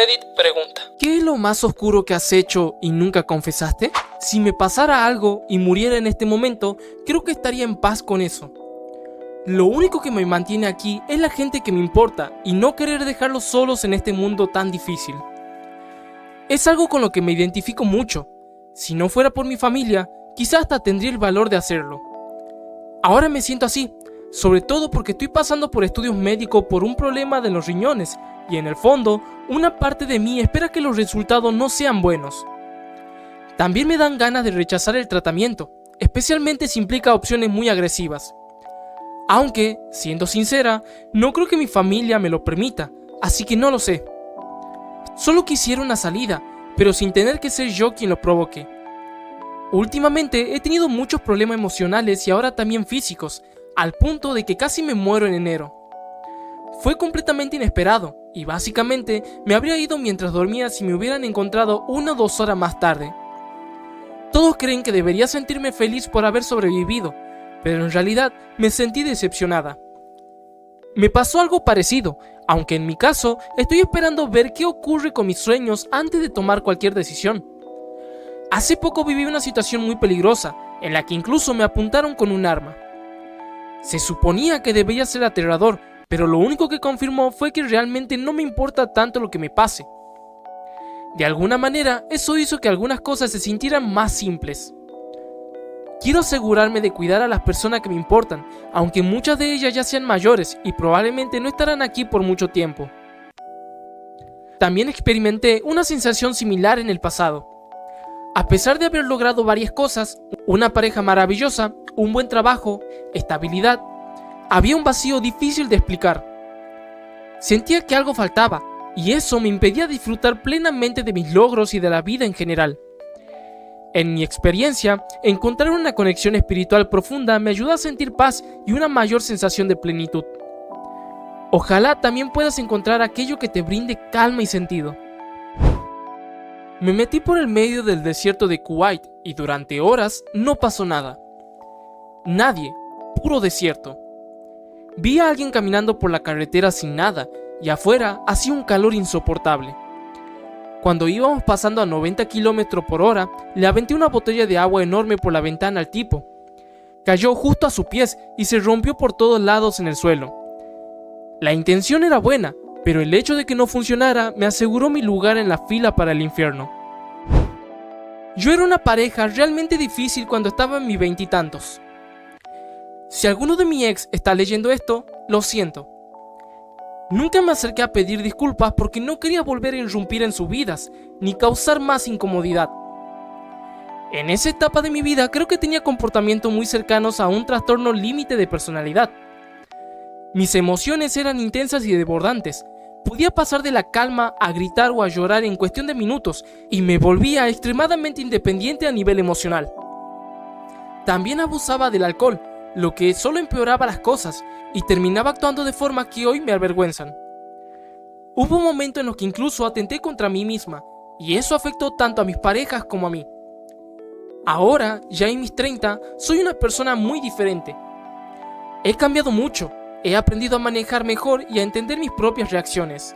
Reddit pregunta: ¿qué es lo más oscuro que has hecho y nunca confesaste? Si me pasara algo y muriera en este momento, creo que estaría en paz con eso. Lo único que me mantiene aquí es la gente que me importa y no querer dejarlos solos en este mundo tan difícil. Es algo con lo que me identifico mucho. Si no fuera por mi familia, quizás hasta tendría el valor de hacerlo. Ahora me siento así, sobre todo porque estoy pasando por estudios médicos por un problema de los riñones y en el fondo, una parte de mí espera que los resultados no sean buenos. También me dan ganas de rechazar el tratamiento, especialmente si implica opciones muy agresivas. Aunque, siendo sincera, no creo que mi familia me lo permita, así que no lo sé. Solo quisiera una salida, pero sin tener que ser yo quien lo provoque. Últimamente he tenido muchos problemas emocionales y ahora también físicos, al punto de que casi me muero en enero. Fue completamente inesperado y básicamente me habría ido mientras dormía si me hubieran encontrado 1 o 2 horas más tarde. Todos creen que debería sentirme feliz por haber sobrevivido, pero en realidad me sentí decepcionada. Me pasó algo parecido, aunque en mi caso estoy esperando ver qué ocurre con mis sueños antes de tomar cualquier decisión. Hace poco viví una situación muy peligrosa, en la que incluso me apuntaron con un arma. Se suponía que debía ser aterrador, pero lo único que confirmó fue que realmente no me importa tanto lo que me pase. De alguna manera, eso hizo que algunas cosas se sintieran más simples. Quiero asegurarme de cuidar a las personas que me importan, aunque muchas de ellas ya sean mayores y probablemente no estarán aquí por mucho tiempo. También experimenté una sensación similar en el pasado. A pesar de haber logrado varias cosas, una pareja maravillosa, un buen trabajo, estabilidad, había un vacío difícil de explicar. Sentía que algo faltaba, y eso me impedía disfrutar plenamente de mis logros y de la vida en general. En mi experiencia, encontrar una conexión espiritual profunda me ayuda a sentir paz y una mayor sensación de plenitud. Ojalá también puedas encontrar aquello que te brinde calma y sentido. Me metí por el medio del desierto de Kuwait y durante horas no pasó nada. Nadie, puro desierto. Vi a alguien caminando por la carretera sin nada y afuera hacía un calor insoportable. Cuando íbamos pasando a 90 km por hora, le aventé una botella de agua enorme por la ventana al tipo. Cayó justo a sus pies y se rompió por todos lados en el suelo. La intención era buena, pero el hecho de que no funcionara me aseguró mi lugar en la fila para el infierno. Yo era una pareja realmente difícil cuando estaba en mis 20 y tantos. Si alguno de mi ex está leyendo esto, lo siento. Nunca me acerqué a pedir disculpas porque no quería volver a irrumpir en sus vidas, ni causar más incomodidad. En esa etapa de mi vida creo que tenía comportamientos muy cercanos a un trastorno límite de personalidad. Mis emociones eran intensas y desbordantes. Podía pasar de la calma a gritar o a llorar en cuestión de minutos y me volvía extremadamente independiente a nivel emocional. También abusaba del alcohol, lo que solo empeoraba las cosas y terminaba actuando de formas que hoy me avergüenzan. Hubo momentos en los que incluso atenté contra mí misma y eso afectó tanto a mis parejas como a mí. Ahora, ya en mis 30, soy una persona muy diferente. He cambiado mucho, he aprendido a manejar mejor y a entender mis propias reacciones.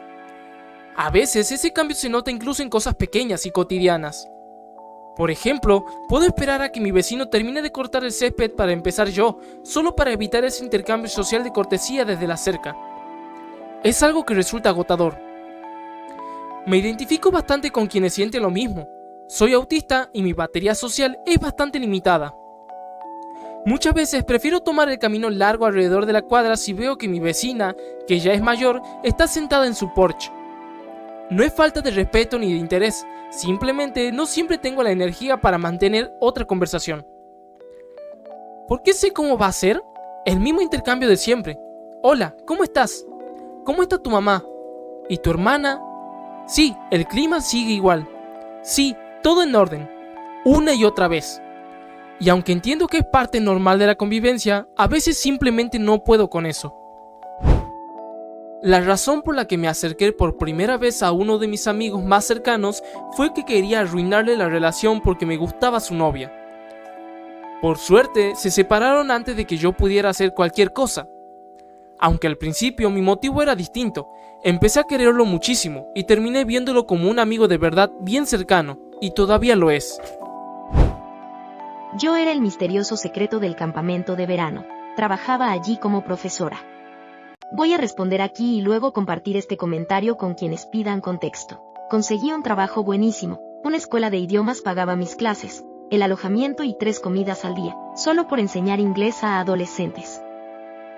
A veces ese cambio se nota incluso en cosas pequeñas y cotidianas. Por ejemplo, puedo esperar a que mi vecino termine de cortar el césped para empezar yo, solo para evitar ese intercambio social de cortesía desde la cerca. Es algo que resulta agotador. Me identifico bastante con quienes sienten lo mismo. Soy autista y mi batería social es bastante limitada. Muchas veces prefiero tomar el camino largo alrededor de la cuadra si veo que mi vecina, que ya es mayor, está sentada en su porche. No es falta de respeto ni de interés, simplemente no siempre tengo la energía para mantener otra conversación. ¿Por qué sé cómo va a ser? El mismo intercambio de siempre. Hola, ¿cómo estás? ¿Cómo está tu mamá? ¿Y tu hermana? Sí, el clima sigue igual. Sí, todo en orden. Una y otra vez. Y aunque entiendo que es parte normal de la convivencia, a veces simplemente no puedo con eso. La razón por la que me acerqué por primera vez a uno de mis amigos más cercanos fue que quería arruinarle la relación porque me gustaba su novia. Por suerte, se separaron antes de que yo pudiera hacer cualquier cosa. Aunque al principio mi motivo era distinto, empecé a quererlo muchísimo y terminé viéndolo como un amigo de verdad bien cercano, y todavía lo es. Yo era el misterioso secreto del campamento de verano. Trabajaba allí como profesora. Voy a responder aquí y luego compartir este comentario con quienes pidan contexto. Conseguí un trabajo buenísimo, una escuela de idiomas pagaba mis clases, el alojamiento y 3 comidas al día, solo por enseñar inglés a adolescentes.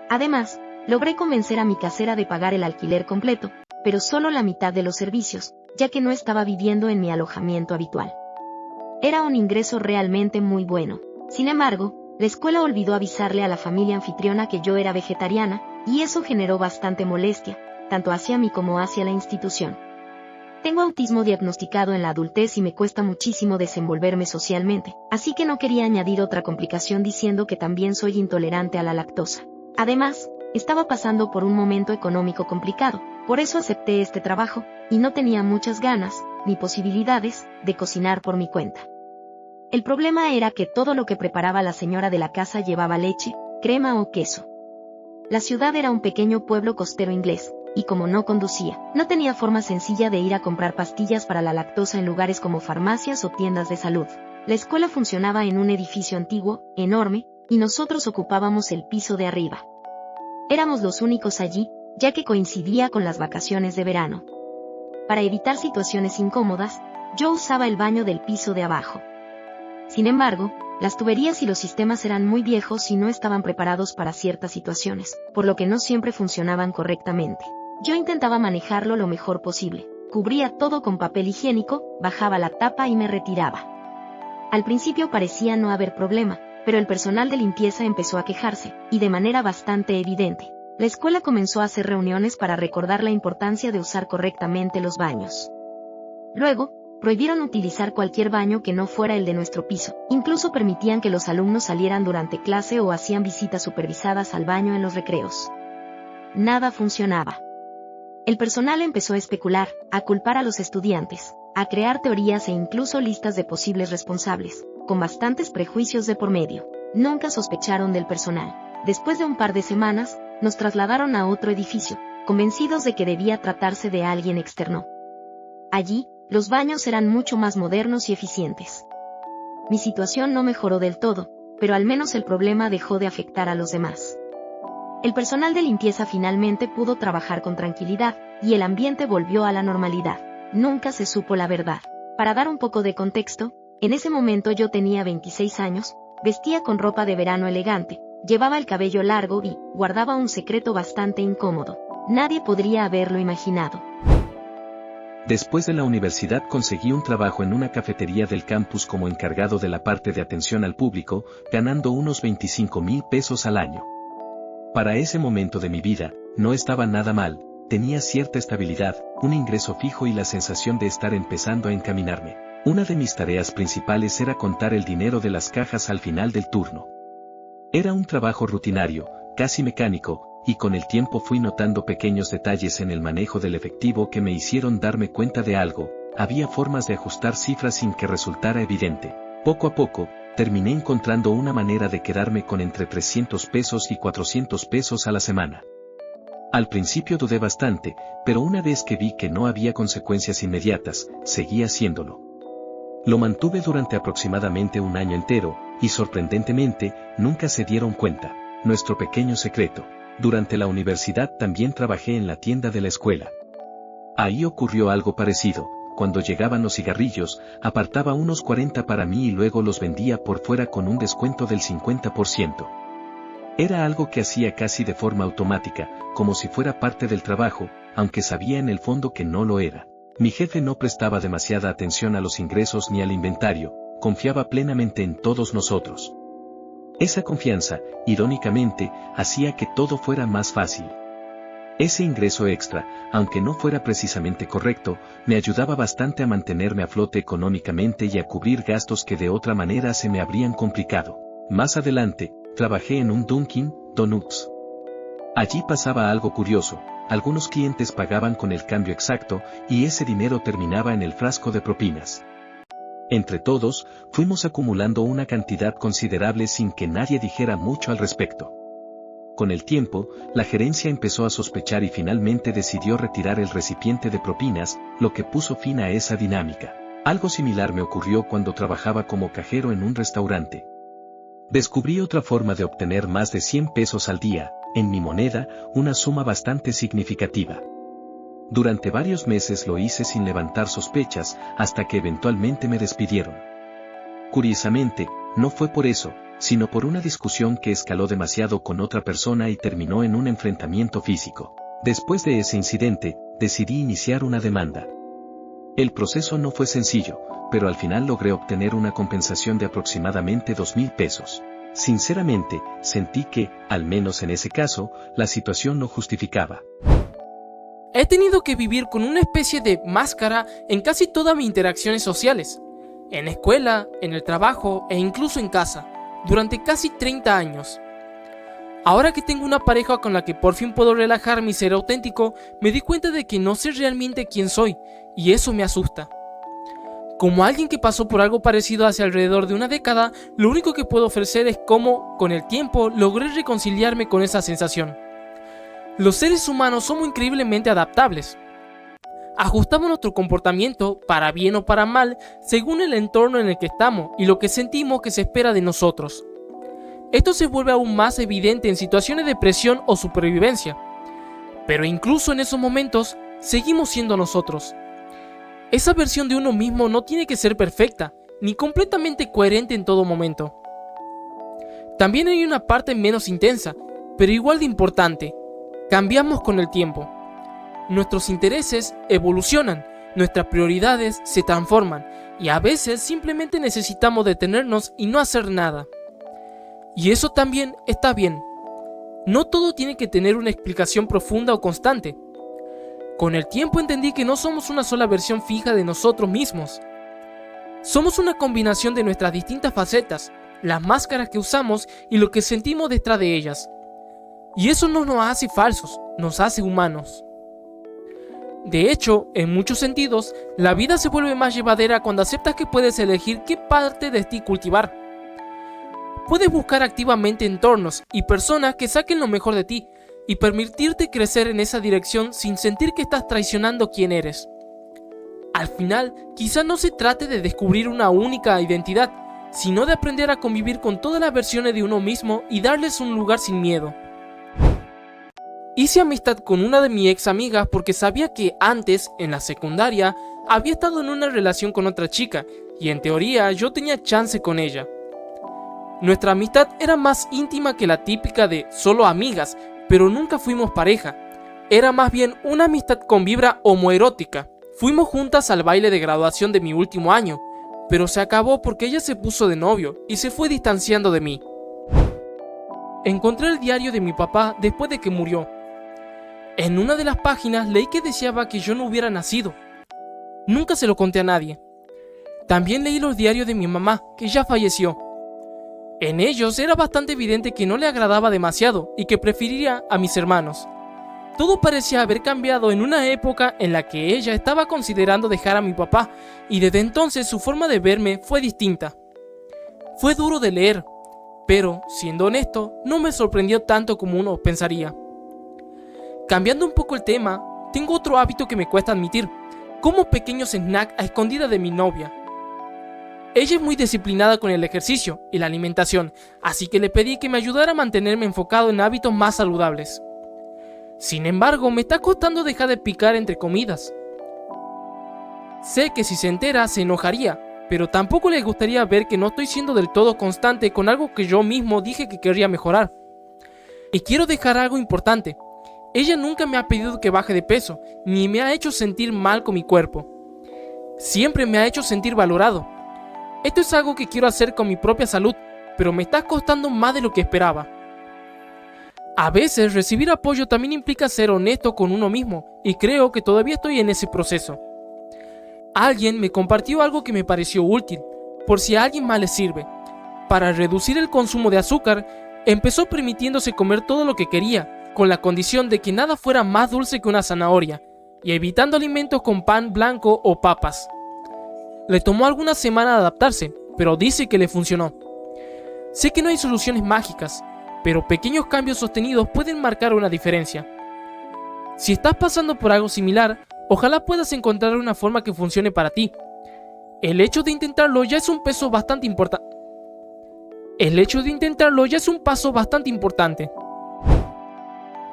Además, logré convencer a mi casera de pagar el alquiler completo, pero solo la mitad de los servicios, ya que no estaba viviendo en mi alojamiento habitual. Era un ingreso realmente muy bueno. Sin embargo, la escuela olvidó avisarle a la familia anfitriona que yo era vegetariana, y eso generó bastante molestia, tanto hacia mí como hacia la institución. Tengo autismo diagnosticado en la adultez y me cuesta muchísimo desenvolverme socialmente, así que no quería añadir otra complicación diciendo que también soy intolerante a la lactosa. Además, estaba pasando por un momento económico complicado, por eso acepté este trabajo, y no tenía muchas ganas, ni posibilidades, de cocinar por mi cuenta. El problema era que todo lo que preparaba la señora de la casa llevaba leche, crema o queso. La ciudad era un pequeño pueblo costero inglés, y como no conducía, no tenía forma sencilla de ir a comprar pastillas para la lactosa en lugares como farmacias o tiendas de salud. La escuela funcionaba en un edificio antiguo, enorme, y nosotros ocupábamos el piso de arriba. Éramos los únicos allí, ya que coincidía con las vacaciones de verano. Para evitar situaciones incómodas, yo usaba el baño del piso de abajo. Sin embargo, las tuberías y los sistemas eran muy viejos y no estaban preparados para ciertas situaciones, por lo que no siempre funcionaban correctamente. Yo intentaba manejarlo lo mejor posible. Cubría todo con papel higiénico, bajaba la tapa y me retiraba. Al principio parecía no haber problema, pero el personal de limpieza empezó a quejarse, y de manera bastante evidente. La escuela comenzó a hacer reuniones para recordar la importancia de usar correctamente los baños. Luego, prohibieron utilizar cualquier baño que no fuera el de nuestro piso, incluso permitían que los alumnos salieran durante clase o hacían visitas supervisadas al baño en los recreos. Nada funcionaba. El personal empezó a especular, a culpar a los estudiantes, a crear teorías e incluso listas de posibles responsables, con bastantes prejuicios de por medio. Nunca sospecharon del personal. Después de un par de semanas, nos trasladaron a otro edificio, convencidos de que debía tratarse de alguien externo. Allí, los baños eran mucho más modernos y eficientes. Mi situación no mejoró del todo, pero al menos el problema dejó de afectar a los demás. El personal de limpieza finalmente pudo trabajar con tranquilidad, y el ambiente volvió a la normalidad. Nunca se supo la verdad. Para dar un poco de contexto, en ese momento yo tenía 26 años, vestía con ropa de verano elegante, llevaba el cabello largo y guardaba un secreto bastante incómodo. Nadie podría haberlo imaginado. Después de la universidad conseguí un trabajo en una cafetería del campus como encargado de la parte de atención al público, ganando unos 25,000 pesos al año. Para ese momento de mi vida, no estaba nada mal, tenía cierta estabilidad, un ingreso fijo y la sensación de estar empezando a encaminarme. Una de mis tareas principales era contar el dinero de las cajas al final del turno. Era un trabajo rutinario, casi mecánico, y con el tiempo fui notando pequeños detalles en el manejo del efectivo que me hicieron darme cuenta de algo. Había formas de ajustar cifras sin que resultara evidente. Poco a poco, terminé encontrando una manera de quedarme con entre 300 pesos y 400 pesos a la semana. Al principio dudé bastante, pero una vez que vi que no había consecuencias inmediatas, seguí haciéndolo. Lo mantuve durante aproximadamente un año entero, y sorprendentemente, nunca se dieron cuenta. Nuestro pequeño secreto. Durante la universidad también trabajé en la tienda de la escuela. Ahí ocurrió algo parecido. Cuando llegaban los cigarrillos, apartaba unos 40 para mí y luego los vendía por fuera con un descuento del 50%. Era algo que hacía casi de forma automática, como si fuera parte del trabajo, aunque sabía en el fondo que no lo era. Mi jefe no prestaba demasiada atención a los ingresos ni al inventario, confiaba plenamente en todos nosotros. Esa confianza, irónicamente, hacía que todo fuera más fácil. Ese ingreso extra, aunque no fuera precisamente correcto, me ayudaba bastante a mantenerme a flote económicamente y a cubrir gastos que de otra manera se me habrían complicado. Más adelante, trabajé en un Dunkin' Donuts. Allí pasaba algo curioso, algunos clientes pagaban con el cambio exacto, y ese dinero terminaba en el frasco de propinas. Entre todos, fuimos acumulando una cantidad considerable sin que nadie dijera mucho al respecto. Con el tiempo, la gerencia empezó a sospechar y finalmente decidió retirar el recipiente de propinas, lo que puso fin a esa dinámica. Algo similar me ocurrió cuando trabajaba como cajero en un restaurante. Descubrí otra forma de obtener más de 100 pesos al día, en mi moneda, una suma bastante significativa. Durante varios meses lo hice sin levantar sospechas, hasta que eventualmente me despidieron. Curiosamente, no fue por eso, sino por una discusión que escaló demasiado con otra persona y terminó en un enfrentamiento físico. Después de ese incidente, decidí iniciar una demanda. El proceso no fue sencillo, pero al final logré obtener una compensación de aproximadamente 2,000 pesos. Sinceramente, sentí que, al menos en ese caso, la situación lo justificaba. He tenido que vivir con una especie de máscara en casi todas mis interacciones sociales, en la escuela, en el trabajo e incluso en casa, durante casi 30 años. Ahora que tengo una pareja con la que por fin puedo relajarme y ser auténtico, me di cuenta de que no sé realmente quién soy, y eso me asusta. Como alguien que pasó por algo parecido hace alrededor de una década, lo único que puedo ofrecer es cómo, con el tiempo, logré reconciliarme con esa sensación. Los seres humanos somos increíblemente adaptables. Ajustamos nuestro comportamiento, para bien o para mal, según el entorno en el que estamos y lo que sentimos que se espera de nosotros. Esto se vuelve aún más evidente en situaciones de presión o supervivencia. Pero incluso en esos momentos, seguimos siendo nosotros. Esa versión de uno mismo no tiene que ser perfecta, ni completamente coherente en todo momento. También hay una parte menos intensa, pero igual de importante. Cambiamos con el tiempo. Nuestros intereses evolucionan, nuestras prioridades se transforman, y a veces simplemente necesitamos detenernos y no hacer nada. Y eso también está bien. No todo tiene que tener una explicación profunda o constante. Con el tiempo entendí que no somos una sola versión fija de nosotros mismos. Somos una combinación de nuestras distintas facetas, las máscaras que usamos y lo que sentimos detrás de ellas. Y eso no nos hace falsos, nos hace humanos. De hecho, en muchos sentidos, la vida se vuelve más llevadera cuando aceptas que puedes elegir qué parte de ti cultivar. Puedes buscar activamente entornos y personas que saquen lo mejor de ti y permitirte crecer en esa dirección sin sentir que estás traicionando quién eres. Al final, quizá no se trate de descubrir una única identidad, sino de aprender a convivir con todas las versiones de uno mismo y darles un lugar sin miedo. Hice amistad con una de mis ex amigas porque sabía que antes, en la secundaria, había estado en una relación con otra chica y en teoría yo tenía chance con ella. Nuestra amistad era más íntima que la típica de solo amigas, pero nunca fuimos pareja. Era más bien una amistad con vibra homoerótica. Fuimos juntas al baile de graduación de mi último año, pero se acabó porque ella se puso de novio y se fue distanciando de mí. Encontré el diario de mi papá después de que murió. En una de las páginas leí que deseaba que yo no hubiera nacido. Nunca se lo conté a nadie. También leí los diarios de mi mamá, que ya falleció. En ellos era bastante evidente que no le agradaba demasiado y que preferiría a mis hermanos. Todo parecía haber cambiado en una época en la que ella estaba considerando dejar a mi papá y desde entonces su forma de verme fue distinta. Fue duro de leer, pero, siendo honesto, no me sorprendió tanto como uno pensaría. Cambiando un poco el tema, tengo otro hábito que me cuesta admitir: como pequeños snacks a escondidas de mi novia. Ella es muy disciplinada con el ejercicio y la alimentación, así que le pedí que me ayudara a mantenerme enfocado en hábitos más saludables. Sin embargo, me está costando dejar de picar entre comidas. Sé que si se entera se enojaría, pero tampoco le gustaría ver que no estoy siendo del todo constante con algo que yo mismo dije que querría mejorar. Y quiero dejar algo importante: ella nunca me ha pedido que baje de peso, ni me ha hecho sentir mal con mi cuerpo. Siempre me ha hecho sentir valorado. Esto es algo que quiero hacer con mi propia salud, pero me está costando más de lo que esperaba. A veces recibir apoyo también implica ser honesto con uno mismo, y creo que todavía estoy en ese proceso. Alguien me compartió algo que me pareció útil, por si a alguien más le sirve. Para reducir el consumo de azúcar, empezó permitiéndose comer todo lo que quería, con la condición de que nada fuera más dulce que una zanahoria, y evitando alimentos con pan blanco o papas. Le tomó algunas semanas adaptarse, pero dice que le funcionó. Sé que no hay soluciones mágicas, pero pequeños cambios sostenidos pueden marcar una diferencia. Si estás pasando por algo similar, ojalá puedas encontrar una forma que funcione para ti. El hecho de intentarlo ya es un paso bastante importante.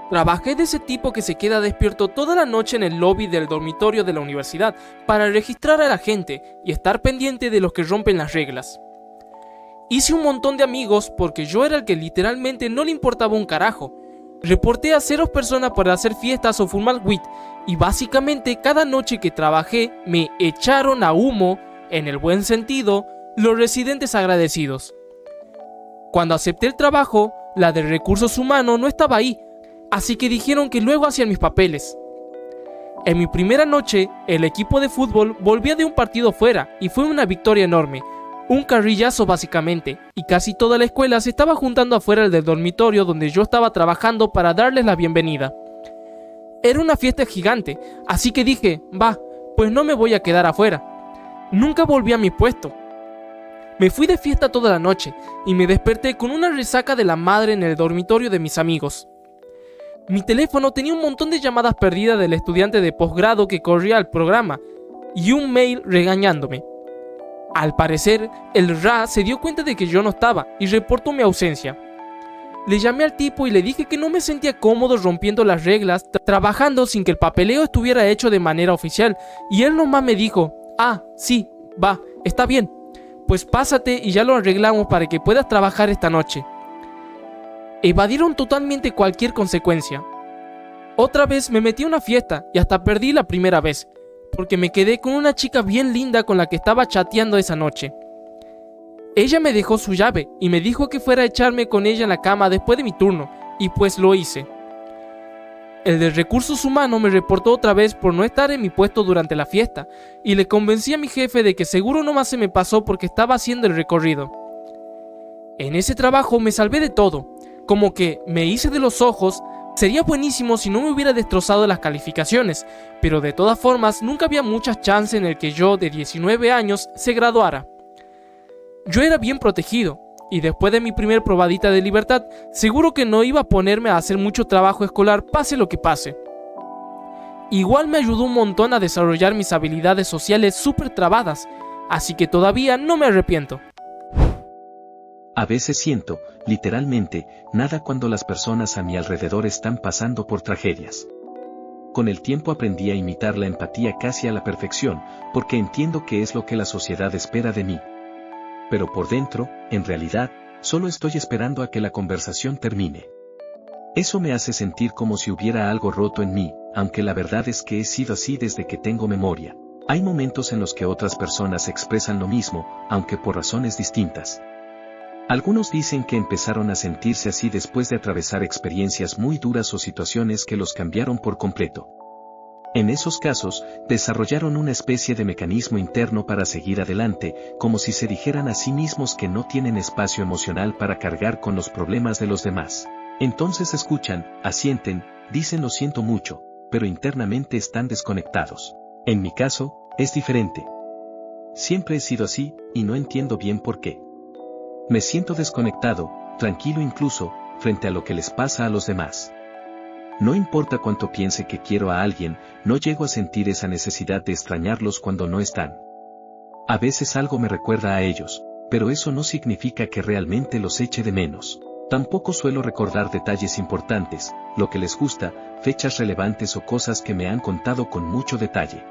Trabajé de ese tipo que se queda despierto toda la noche en el lobby del dormitorio de la universidad para registrar a la gente y estar pendiente de los que rompen las reglas. Hice un montón de amigos porque yo era el que literalmente no le importaba un carajo. Reporté a 0 personas para hacer fiestas o fumar weed y básicamente cada noche que trabajé me echaron a humo, en el buen sentido, los residentes agradecidos. Cuando acepté el trabajo, la de recursos humanos no estaba ahí, así que dijeron que luego hacían mis papeles. En mi primera noche, el equipo de fútbol volvía de un partido fuera y fue una victoria enorme, un carrillazo básicamente, y casi toda la escuela se estaba juntando afuera del dormitorio donde yo estaba trabajando para darles la bienvenida. Era una fiesta gigante, así que dije, pues no me voy a quedar afuera. Nunca volví a mi puesto. Me fui de fiesta toda la noche y me desperté con una resaca de la madre en el dormitorio de mis amigos. Mi teléfono tenía un montón de llamadas perdidas del estudiante de posgrado que corría al programa y un mail regañándome. Al parecer, el RA se dio cuenta de que yo no estaba y reportó mi ausencia. Le llamé al tipo y le dije que no me sentía cómodo rompiendo las reglas, trabajando sin que el papeleo estuviera hecho de manera oficial, y él nomás me dijo, sí, está bien, pues pásate y ya lo arreglamos para que puedas trabajar esta noche. Evadieron totalmente cualquier consecuencia. Otra vez me metí a una fiesta y hasta perdí la primera vez, porque me quedé con una chica bien linda con la que estaba chateando esa noche. Ella me dejó su llave y me dijo que fuera a echarme con ella en la cama después de mi turno, y pues lo hice. El de recursos humanos me reportó otra vez por no estar en mi puesto durante la fiesta, y le convencí a mi jefe de que seguro nomás se me pasó porque estaba haciendo el recorrido. En ese trabajo me salvé de todo, como que me hice de los ojos. Sería buenísimo si no me hubiera destrozado las calificaciones, pero de todas formas nunca había muchas chances en el que yo, de 19 años, se graduara. Yo era bien protegido, y después de mi primer probadita de libertad, seguro que no iba a ponerme a hacer mucho trabajo escolar pase lo que pase. Igual me ayudó un montón a desarrollar mis habilidades sociales súper trabadas, así que todavía no me arrepiento. A veces siento, literalmente, nada cuando las personas a mi alrededor están pasando por tragedias. Con el tiempo aprendí a imitar la empatía casi a la perfección, porque entiendo que es lo que la sociedad espera de mí. Pero por dentro, en realidad, solo estoy esperando a que la conversación termine. Eso me hace sentir como si hubiera algo roto en mí, aunque la verdad es que he sido así desde que tengo memoria. Hay momentos en los que otras personas expresan lo mismo, aunque por razones distintas. Algunos dicen que empezaron a sentirse así después de atravesar experiencias muy duras o situaciones que los cambiaron por completo. En esos casos, desarrollaron una especie de mecanismo interno para seguir adelante, como si se dijeran a sí mismos que no tienen espacio emocional para cargar con los problemas de los demás. Entonces escuchan, asienten, dicen lo siento mucho, pero internamente están desconectados. En mi caso, es diferente. Siempre he sido así, y no entiendo bien por qué. Me siento desconectado, tranquilo incluso, frente a lo que les pasa a los demás. No importa cuánto piense que quiero a alguien, no llego a sentir esa necesidad de extrañarlos cuando no están. A veces algo me recuerda a ellos, pero eso no significa que realmente los eche de menos. Tampoco suelo recordar detalles importantes, lo que les gusta, fechas relevantes o cosas que me han contado con mucho detalle.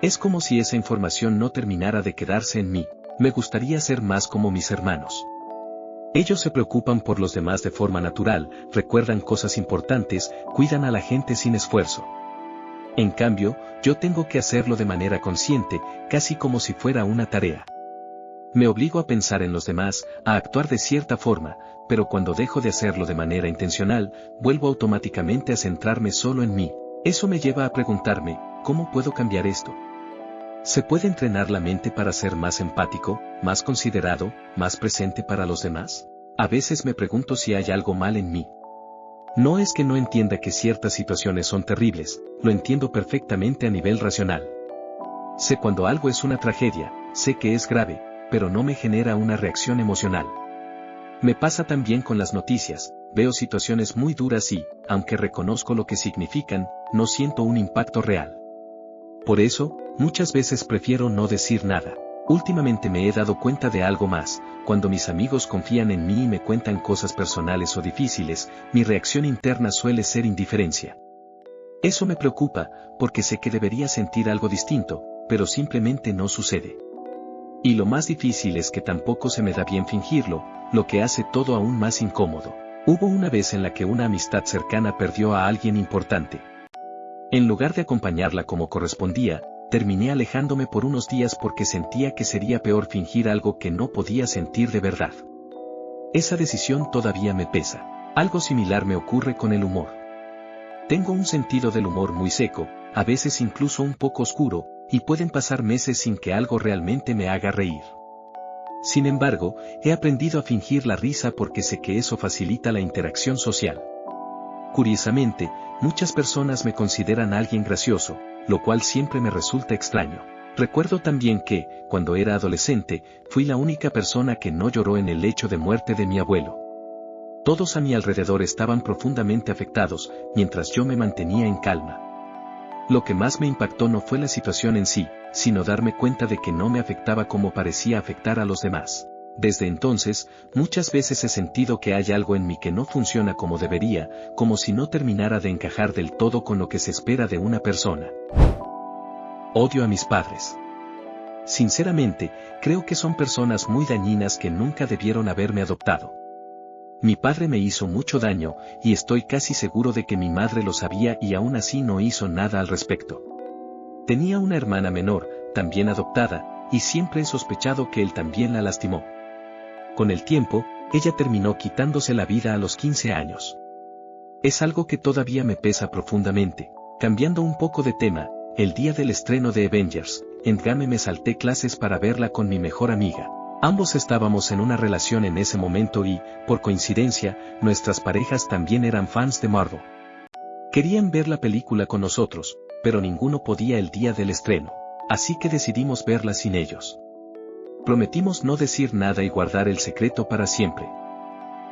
Es como si esa información no terminara de quedarse en mí. Me gustaría ser más como mis hermanos. Ellos se preocupan por los demás de forma natural, recuerdan cosas importantes, cuidan a la gente sin esfuerzo. En cambio, yo tengo que hacerlo de manera consciente, casi como si fuera una tarea. Me obligo a pensar en los demás, a actuar de cierta forma, pero cuando dejo de hacerlo de manera intencional, vuelvo automáticamente a centrarme solo en mí. Eso me lleva a preguntarme, ¿cómo puedo cambiar esto? ¿Se puede entrenar la mente para ser más empático, más considerado, más presente para los demás? A veces me pregunto si hay algo mal en mí. No es que no entienda que ciertas situaciones son terribles, lo entiendo perfectamente a nivel racional. Sé cuando algo es una tragedia, sé que es grave, pero no me genera una reacción emocional. Me pasa también con las noticias, veo situaciones muy duras y, aunque reconozco lo que significan, no siento un impacto real. Por eso, muchas veces prefiero no decir nada. Últimamente me he dado cuenta de algo más, cuando mis amigos confían en mí y me cuentan cosas personales o difíciles, mi reacción interna suele ser indiferencia. Eso me preocupa, porque sé que debería sentir algo distinto, pero simplemente no sucede. Y lo más difícil es que tampoco se me da bien fingirlo, lo que hace todo aún más incómodo. Hubo una vez en la que una amistad cercana perdió a alguien importante. En lugar de acompañarla como correspondía, terminé alejándome por unos días porque sentía que sería peor fingir algo que no podía sentir de verdad. Esa decisión todavía me pesa. Algo similar me ocurre con el humor. Tengo un sentido del humor muy seco, a veces incluso un poco oscuro, y pueden pasar meses sin que algo realmente me haga reír. Sin embargo, he aprendido a fingir la risa porque sé que eso facilita la interacción social. Curiosamente, muchas personas me consideran alguien gracioso, lo cual siempre me resulta extraño. Recuerdo también que, cuando era adolescente, fui la única persona que no lloró en el lecho de muerte de mi abuelo. Todos a mi alrededor estaban profundamente afectados, mientras yo me mantenía en calma. Lo que más me impactó no fue la situación en sí, sino darme cuenta de que no me afectaba como parecía afectar a los demás. Desde entonces, muchas veces he sentido que hay algo en mí que no funciona como debería, como si no terminara de encajar del todo con lo que se espera de una persona. Odio a mis padres. Sinceramente, creo que son personas muy dañinas que nunca debieron haberme adoptado. Mi padre me hizo mucho daño, y estoy casi seguro de que mi madre lo sabía y aún así no hizo nada al respecto. Tenía una hermana menor, también adoptada, y siempre he sospechado que él también la lastimó. Con el tiempo, ella terminó quitándose la vida a los 15 años. Es algo que todavía me pesa profundamente. Cambiando un poco de tema, el día del estreno de Avengers Endgame me salté clases para verla con mi mejor amiga. Ambos estábamos en una relación en ese momento y, por coincidencia, nuestras parejas también eran fans de Marvel. Querían ver la película con nosotros, pero ninguno podía el día del estreno, así que decidimos verla sin ellos. Prometimos no decir nada y guardar el secreto para siempre.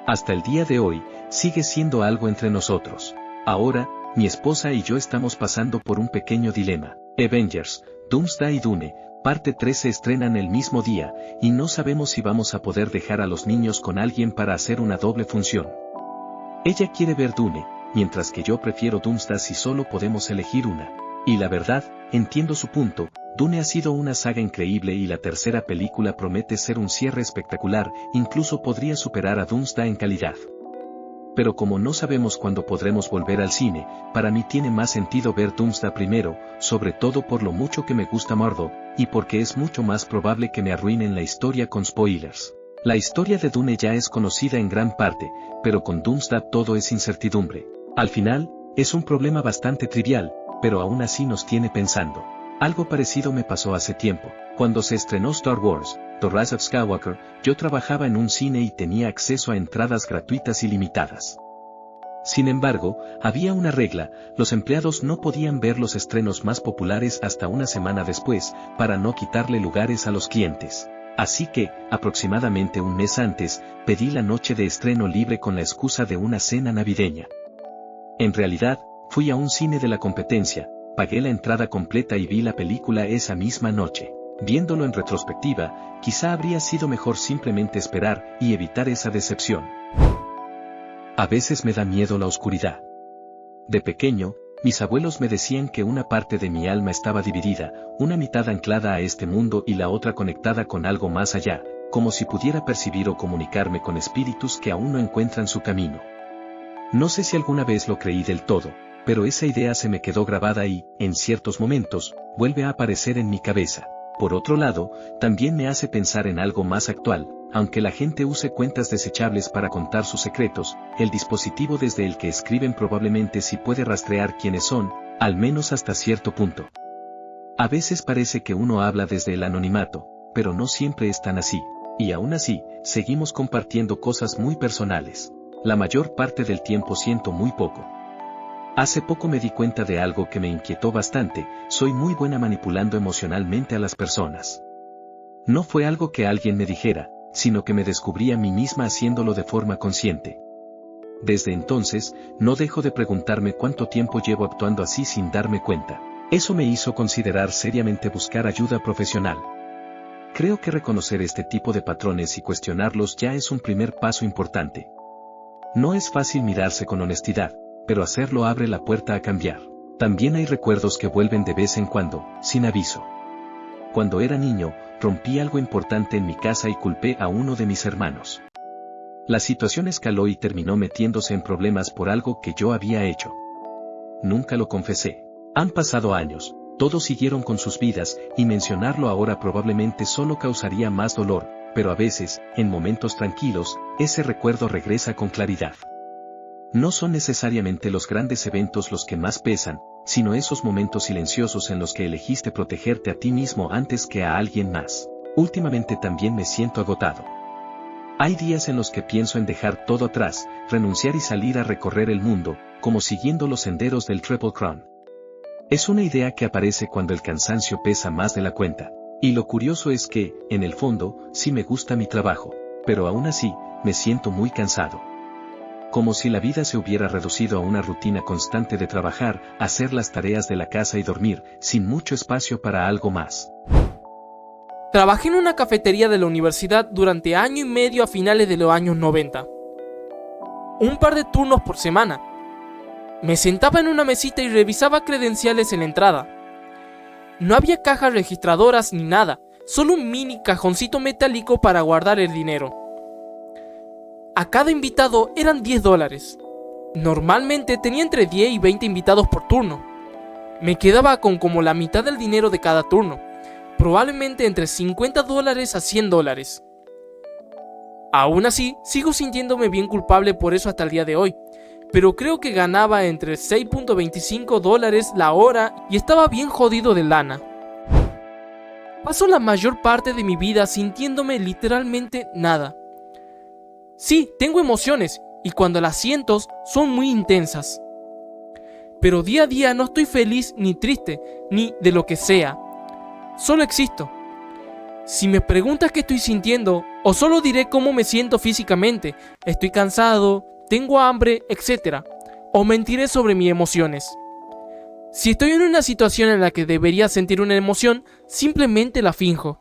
Hasta el día de hoy, sigue siendo algo entre nosotros. Ahora, mi esposa y yo estamos pasando por un pequeño dilema. Avengers, Doomsday y Dune, parte 3 se estrenan el mismo día, y no sabemos si vamos a poder dejar a los niños con alguien para hacer una doble función. Ella quiere ver Dune, mientras que yo prefiero Doomsday si solo podemos elegir una. Y la verdad, entiendo su punto. Dune ha sido una saga increíble y la tercera película promete ser un cierre espectacular, incluso podría superar a Doomsday en calidad. Pero como no sabemos cuándo podremos volver al cine, para mí tiene más sentido ver Doomsday primero, sobre todo por lo mucho que me gusta Marvel, y porque es mucho más probable que me arruinen la historia con spoilers. La historia de Dune ya es conocida en gran parte, pero con Doomsday todo es incertidumbre. Al final, es un problema bastante trivial, pero aún así nos tiene pensando. Algo parecido me pasó hace tiempo. Cuando se estrenó Star Wars, The Rise of Skywalker, yo trabajaba en un cine y tenía acceso a entradas gratuitas ilimitadas. Sin embargo, había una regla: los empleados no podían ver los estrenos más populares hasta una semana después, para no quitarle lugares a los clientes. Así que, aproximadamente un mes antes, pedí la noche de estreno libre con la excusa de una cena navideña. En realidad, fui a un cine de la competencia, pagué la entrada completa y vi la película esa misma noche. Viéndolo en retrospectiva, quizá habría sido mejor simplemente esperar y evitar esa decepción. A veces me da miedo la oscuridad. De pequeño, mis abuelos me decían que una parte de mi alma estaba dividida, una mitad anclada a este mundo y la otra conectada con algo más allá, como si pudiera percibir o comunicarme con espíritus que aún no encuentran su camino. No sé si alguna vez lo creí del todo, pero esa idea se me quedó grabada y, en ciertos momentos, vuelve a aparecer en mi cabeza. Por otro lado, también me hace pensar en algo más actual. Aunque la gente use cuentas desechables para contar sus secretos, el dispositivo desde el que escriben probablemente sí puede rastrear quiénes son, al menos hasta cierto punto. A veces parece que uno habla desde el anonimato, pero no siempre es tan así, y aún así, seguimos compartiendo cosas muy personales. La mayor parte del tiempo siento muy poco. Hace poco me di cuenta de algo que me inquietó bastante: soy muy buena manipulando emocionalmente a las personas. No fue algo que alguien me dijera, sino que me descubrí a mí misma haciéndolo de forma consciente. Desde entonces, no dejo de preguntarme cuánto tiempo llevo actuando así sin darme cuenta. Eso me hizo considerar seriamente buscar ayuda profesional. Creo que reconocer este tipo de patrones y cuestionarlos ya es un primer paso importante. No es fácil mirarse con honestidad, pero hacerlo abre la puerta a cambiar. También hay recuerdos que vuelven de vez en cuando, sin aviso. Cuando era niño, rompí algo importante en mi casa y culpé a uno de mis hermanos. La situación escaló y terminó metiéndose en problemas por algo que yo había hecho. Nunca lo confesé. Han pasado años, todos siguieron con sus vidas, y mencionarlo ahora probablemente solo causaría más dolor, pero a veces, en momentos tranquilos, ese recuerdo regresa con claridad. No son necesariamente los grandes eventos los que más pesan, sino esos momentos silenciosos en los que elegiste protegerte a ti mismo antes que a alguien más. Últimamente también me siento agotado. Hay días en los que pienso en dejar todo atrás, renunciar y salir a recorrer el mundo, como siguiendo los senderos del Triple Crown. Es una idea que aparece cuando el cansancio pesa más de la cuenta. Y lo curioso es que, en el fondo, sí me gusta mi trabajo, pero aún así, me siento muy cansado. Como si la vida se hubiera reducido a una rutina constante de trabajar, hacer las tareas de la casa y dormir, sin mucho espacio para algo más. Trabajé en una cafetería de la universidad durante año y medio a finales de los años 90. Un par de turnos por semana. Me sentaba en una mesita y revisaba credenciales en la entrada. No había cajas registradoras ni nada, solo un mini cajoncito metálico para guardar el dinero. A cada invitado eran $10. Normalmente tenía entre 10 y 20 invitados por turno. Me quedaba con como la mitad del dinero de cada turno, probablemente entre $50 a $100. Aún así, sigo sintiéndome bien culpable por eso hasta el día de hoy, pero creo que ganaba entre $6.25 la hora y estaba bien jodido de lana. Paso la mayor parte de mi vida sintiéndome literalmente nada. Sí, tengo emociones, y cuando las siento son muy intensas. Pero día a día no estoy feliz ni triste, ni de lo que sea. Solo existo. Si me preguntas qué estoy sintiendo, o solo diré cómo me siento físicamente, estoy cansado, tengo hambre, etc. O mentiré sobre mis emociones. Si estoy en una situación en la que debería sentir una emoción, simplemente la finjo.